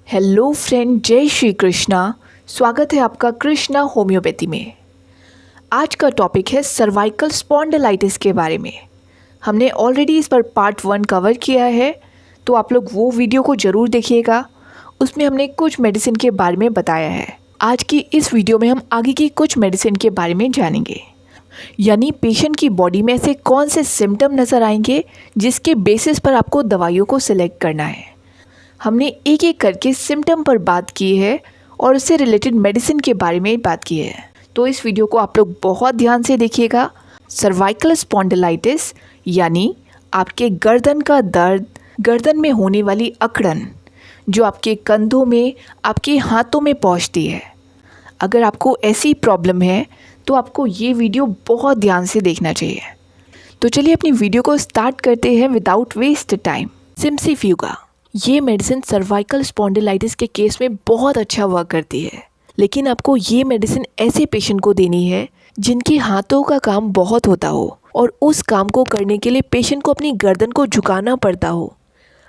Hello friend, जय श्री कृष्णा। स्वागत है आपका कृष्णा होम्योपैथी में। आज का टॉपिक है सर्वाइकल स्पॉन्डिलाइटिस के बारे में। हमने ऑलरेडी इस पर पार्ट 1 कवर किया है, तो आप लोग वो वीडियो को ज़रूर देखिएगा। उसमें हमने कुछ मेडिसिन के बारे में बताया है। आज की इस वीडियो में हम आगे की कुछ मेडिसिन के बारे में जानेंगे, यानी पेशेंट की बॉडी में ऐसे कौन से सिम्टम नज़र आएंगे जिसके बेसिस पर आपको दवाइयों को सिलेक्ट करना है। हमने एक एक करके सिम्टम पर बात की है और उससे रिलेटेड मेडिसिन के बारे में बात की है, तो इस वीडियो को आप लोग बहुत ध्यान से देखिएगा। सर्वाइकल स्पॉन्डिलाइटिस यानी आपके गर्दन का दर्द, गर्दन में होने वाली अकड़न जो आपके कंधों में, आपके हाथों में पहुंचती है। अगर आपको ऐसी प्रॉब्लम है तो आपको ये वीडियो बहुत ध्यान से देखना चाहिए। तो चलिए अपनी वीडियो को स्टार्ट करते हैं विदाउट वेस्ट टाइम। सिम्सिफ्यूगा ये मेडिसिन सर्वाइकल स्पॉन्डिलाइटिस के केस में बहुत अच्छा वर्क करती है, लेकिन आपको ये मेडिसिन ऐसे पेशेंट को देनी है जिनके हाथों का काम बहुत होता हो और उस काम को करने के लिए पेशेंट को अपनी गर्दन को झुकाना पड़ता हो।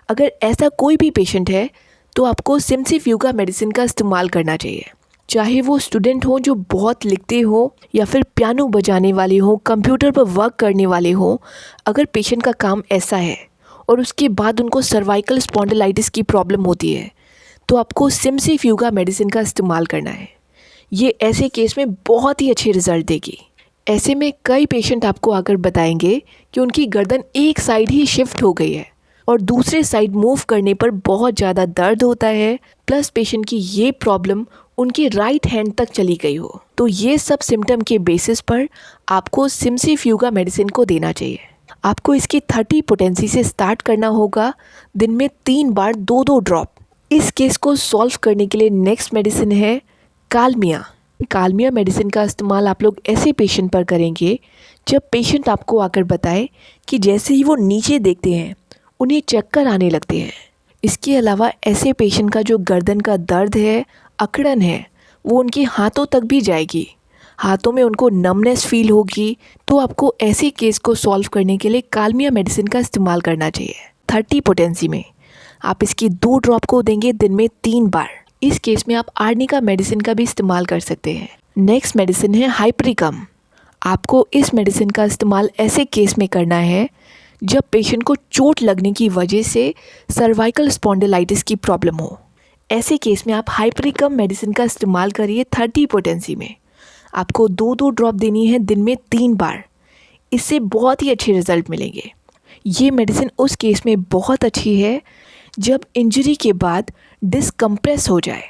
अगर ऐसा कोई भी पेशेंट है तो आपको सिम्सिफ्यूगा मेडिसिन का इस्तेमाल करना चाहिए। चाहे वो स्टूडेंट हो जो बहुत लिखते हो या फिर पियानो बजाने वाले हो, कंप्यूटर पर वर्क करने वाले हो, अगर पेशेंट का काम ऐसा है और उसके बाद उनको सर्वाइकल स्पॉन्डिलाइटिस की प्रॉब्लम होती है तो आपको सिम्सिफ्यूगा मेडिसिन का इस्तेमाल करना है। ये ऐसे केस में बहुत ही अच्छे रिजल्ट देगी। ऐसे में कई पेशेंट आपको आकर बताएंगे कि उनकी गर्दन एक साइड ही शिफ्ट हो गई है और दूसरे साइड मूव करने पर बहुत ज़्यादा दर्द होता है, प्लस पेशेंट की ये प्रॉब्लम उनके राइट हैंड तक चली गई हो। तो ये सब सिम्टम के बेसिस पर आपको सिम्सिफ्यूगा मेडिसिन को देना चाहिए। आपको इसकी 30 पोटेंसी से स्टार्ट करना होगा, दिन में 3 बार 2-2 ड्रॉप। इस केस को सॉल्व करने के लिए नेक्स्ट मेडिसिन है कालमिया। कालमिया मेडिसिन का इस्तेमाल आप लोग ऐसे पेशेंट पर करेंगे जब पेशेंट आपको आकर बताए कि जैसे ही वो नीचे देखते हैं उन्हें चक्कर आने लगते हैं। इसके अलावा ऐसे पेशेंट का जो गर्दन का दर्द है, अकड़न है, वो उनके हाथों तक भी जाएगी, हाथों में उनको नमनेस फील होगी। तो आपको ऐसे केस को सॉल्व करने के लिए कालमिया मेडिसिन का इस्तेमाल करना चाहिए। 30 पोटेंसी में आप इसकी 2 ड्रॉप को देंगे दिन में 3 बार। इस केस में आप आर्निका मेडिसिन का भी इस्तेमाल कर सकते हैं। नेक्स्ट मेडिसिन है हाइपरिकम। आपको इस मेडिसिन का इस्तेमाल ऐसे केस में करना है जब पेशेंट को चोट लगने की वजह से सर्वाइकल स्पॉन्डिलाइटिस की प्रॉब्लम हो। ऐसे केस में आप हाइपरिकम मेडिसिन का इस्तेमाल करिए 30 पोटेंसी में। आपको 2-2 ड्रॉप देनी है दिन में 3 बार। इससे बहुत ही अच्छे रिजल्ट मिलेंगे। ये मेडिसिन उस केस में बहुत अच्छी है जब इंजरी के बाद डिस्क कंप्रेस हो जाए।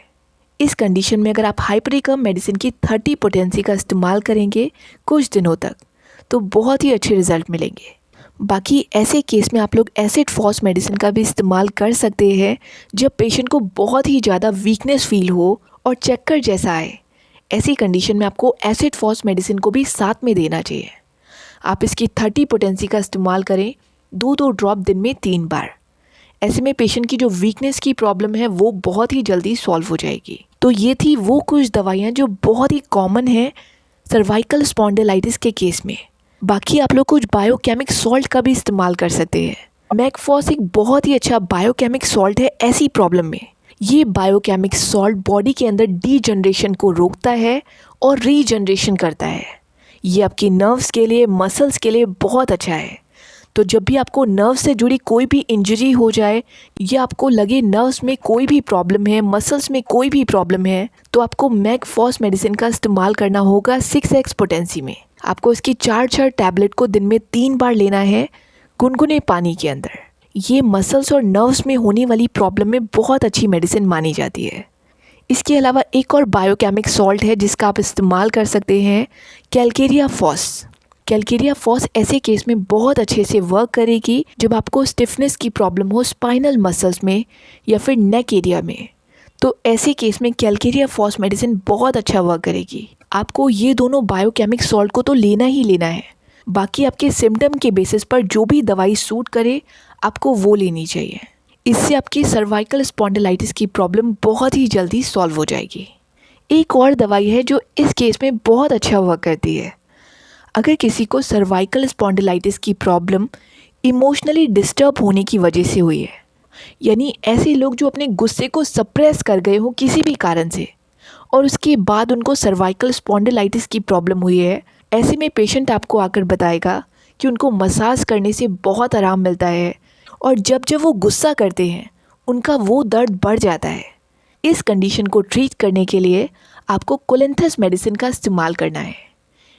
इस कंडीशन में अगर आप हाइपरिकम मेडिसिन की 30 पोटेंसी का इस्तेमाल करेंगे कुछ दिनों तक तो बहुत ही अच्छे रिजल्ट मिलेंगे। बाकी ऐसे केस में आप लोग एसिड फॉस मेडिसिन का भी इस्तेमाल कर सकते हैं जब पेशेंट को बहुत ही ज़्यादा वीकनेस फील हो और चक्कर जैसा आए। ऐसी कंडीशन में आपको एसिड फॉस मेडिसिन को भी साथ में देना चाहिए। आप इसकी 30 पोटेंसी का इस्तेमाल करें, 2-2 ड्रॉप दिन में 3 बार। ऐसे में पेशेंट की जो वीकनेस की प्रॉब्लम है वो बहुत ही जल्दी सॉल्व हो जाएगी। तो ये थी वो कुछ दवाइयाँ जो बहुत ही कॉमन है सर्वाइकल स्पॉन्डिलाइटिस के केस में। बाकी आप लोग कुछ बायोकेमिक सॉल्ट का भी इस्तेमाल कर सकते हैं। मैकफॉस एक बहुत ही अच्छा बायोकेमिक सॉल्ट है ऐसी प्रॉब्लम में। ये बायोकेमिक सॉल्ट बॉडी के अंदर डीजनरेशन को रोकता है और रीजनरेशन करता है। ये आपकी नर्व्स के लिए, मसल्स के लिए बहुत अच्छा है। तो जब भी आपको नर्व से जुड़ी कोई भी इंजरी हो जाए या आपको लगे नर्व्स में कोई भी प्रॉब्लम है, मसल्स में कोई भी प्रॉब्लम है, तो आपको मैकफॉस मेडिसिन का इस्तेमाल करना होगा 6x पोटेंसी में। आपको इसकी 4 टैबलेट को दिन में 3 बार लेना है गुनगुने पानी के अंदर। ये मसल्स और नर्व्स में होने वाली प्रॉब्लम में बहुत अच्छी मेडिसिन मानी जाती है। इसके अलावा एक और बायोकेमिक सॉल्ट है जिसका आप इस्तेमाल कर सकते हैं, कैलकेरिया फॉस। कैलकेरिया फॉस ऐसे केस में बहुत अच्छे से वर्क करेगी जब आपको स्टिफनेस की प्रॉब्लम हो स्पाइनल मसल्स में या फिर नेक एरिया में। तो ऐसे केस में कैलकेरिया फॉस मेडिसिन बहुत अच्छा वर्क करेगी। आपको ये दोनों बायोकेमिक सॉल्ट को तो लेना ही लेना है। बाकी आपके सिम्टम के बेसिस पर जो भी दवाई सूट करे आपको वो लेनी चाहिए। इससे आपकी सर्वाइकल स्पॉन्डिलाइटिस की प्रॉब्लम बहुत ही जल्दी सॉल्व हो जाएगी। एक और दवाई है जो इस केस में बहुत अच्छा वर्क करती है। अगर किसी को सर्वाइकल स्पॉन्डिलाइटिस की प्रॉब्लम इमोशनली डिस्टर्ब होने की वजह से हुई है, यानी ऐसे लोग जो अपने गुस्से को सप्रेस कर गए हो किसी भी कारण से और उसके बाद उनको सर्वाइकल स्पॉन्डिलाइटिस की प्रॉब्लम हुई है। ऐसे में पेशेंट आपको आकर बताएगा कि उनको मसाज करने से बहुत आराम मिलता है और जब जब वो गुस्सा करते हैं उनका वो दर्द बढ़ जाता है। इस कंडीशन को ट्रीट करने के लिए आपको कोलिंथस मेडिसिन का इस्तेमाल करना है।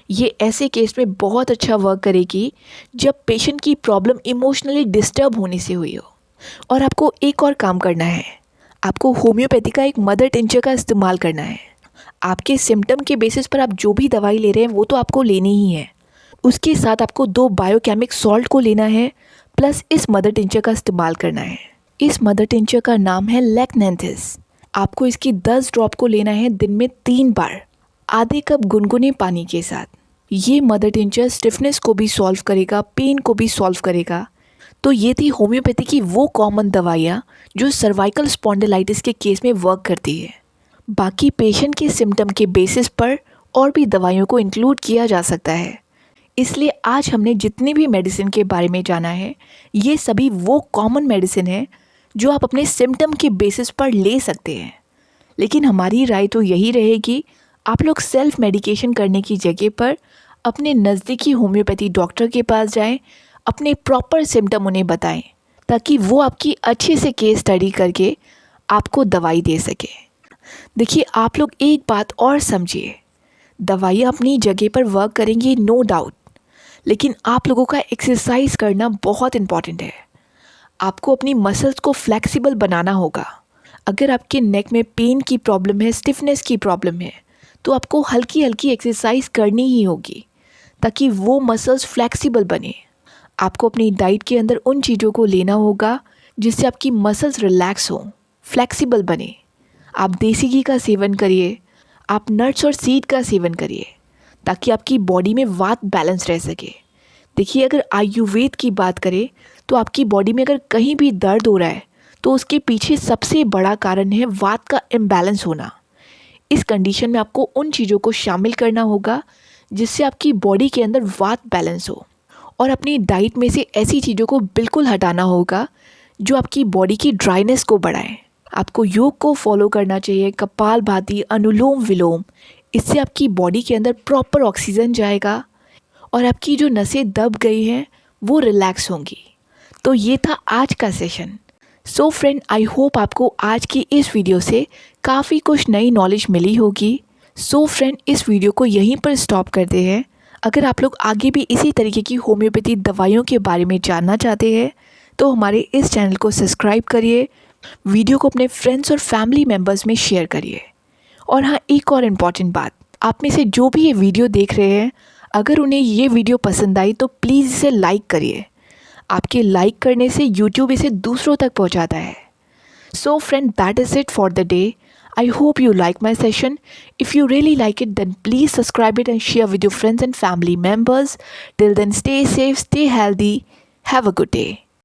ये ऐसे केस में बहुत अच्छा वर्क करेगी जब पेशेंट की प्रॉब्लम इमोशनली डिस्टर्ब होने से हुई हो। और आपको एक और काम करना है, आपको होम्योपैथी का एक मदर टिंचर का इस्तेमाल करना है। आपके सिम्टम के बेसिस पर आप जो भी दवाई ले रहे हैं वो तो आपको लेनी ही है, उसके साथ आपको 2 बायोकेमिक सॉल्ट को लेना है प्लस इस मदर टिंचर का इस्तेमाल करना है। इस मदर टिंचर का नाम है लेकनेंथिस। आपको इसकी 10 ड्रॉप को लेना है दिन में 3 बार आधे कप गुनगुने पानी के साथ। ये मदर टिंचर स्टिफनेस को भी सॉल्व करेगा, पेन को भी सॉल्व करेगा। तो ये थी होम्योपैथी की वो कॉमन दवाइयाँ जो सर्वाइकल स्पॉन्डिलाइटिस के केस में वर्क करती है। बाकी पेशेंट के सिम्टम के बेसिस पर और भी दवाइयों को इंक्लूड किया जा सकता है। इसलिए आज हमने जितनी भी मेडिसिन के बारे में जाना है ये सभी वो कॉमन मेडिसिन है जो आप अपने सिम्टम के बेसिस पर ले सकते हैं। लेकिन हमारी राय तो यही रहेगी, आप लोग सेल्फ मेडिकेशन करने की जगह पर अपने नज़दीकी होम्योपैथी डॉक्टर के पास जाएं, अपने प्रॉपर सिम्टम उन्हें बताएं ताकि वो आपकी अच्छे से केस स्टडी करके आपको दवाई दे सके। देखिए, आप लोग एक बात और समझिए, दवाइयाँ अपनी जगह पर वर्क करेंगी नो डाउट, लेकिन आप लोगों का एक्सरसाइज करना बहुत इम्पॉर्टेंट है। आपको अपनी मसल्स को फ्लेक्सिबल बनाना होगा। अगर आपके नेक में पेन की प्रॉब्लम है, स्टिफनेस की प्रॉब्लम है, तो आपको हल्की हल्की एक्सरसाइज करनी ही होगी ताकि वो मसल्स फ्लेक्सिबल बने। आपको अपनी डाइट के अंदर उन चीज़ों को लेना होगा जिससे आपकी मसल्स रिलैक्स हों, फ्लेक्सिबल बने। आप देसी घी का सेवन करिए, आप नट्स और सीड का सेवन करिए ताकि आपकी बॉडी में वात बैलेंस रह सके। देखिए, अगर आयुर्वेद की बात करें तो आपकी बॉडी में अगर कहीं भी दर्द हो रहा है तो उसके पीछे सबसे बड़ा कारण है वात का इम्बैलेंस होना। इस कंडीशन में आपको उन चीज़ों को शामिल करना होगा जिससे आपकी बॉडी के अंदर वात बैलेंस हो, और अपनी डाइट में से ऐसी चीज़ों को बिल्कुल हटाना होगा जो आपकी बॉडी की ड्राइनेस को बढ़ाएं। आपको योग को फॉलो करना चाहिए, कपालभाति, अनुलोम विलोम। इससे आपकी बॉडी के अंदर प्रॉपर ऑक्सीजन जाएगा और आपकी जो नसें दब गई हैं वो रिलैक्स होंगी। तो ये था आज का session. So friend, I hope आपको आज की इस वीडियो से काफ़ी कुछ नई नॉलेज मिली होगी। सो फ्रेंड, इस वीडियो को यहीं पर स्टॉप करते हैं। अगर आप लोग आगे भी इसी तरीके की होम्योपैथी दवाइयों के बारे में जानना चाहते हैं तो हमारे इस चैनल को सब्सक्राइब करिए, वीडियो को अपने फ्रेंड्स और फैमिली मेम्बर्स में शेयर करिए। और हाँ, एक और इम्पॉर्टेंट बात, आप में से जो भी ये वीडियो देख रहे हैं, अगर उन्हें ये वीडियो पसंद आई तो प्लीज़ इसे लाइक करिए। आपके लाइक करने से यूट्यूब इसे दूसरों तक पहुंचाता है। So friend, that is it for the day. I hope you like my session. If you really like it, then please subscribe it and share with your friends and family members. Till then, stay safe, stay healthy. Have a good day.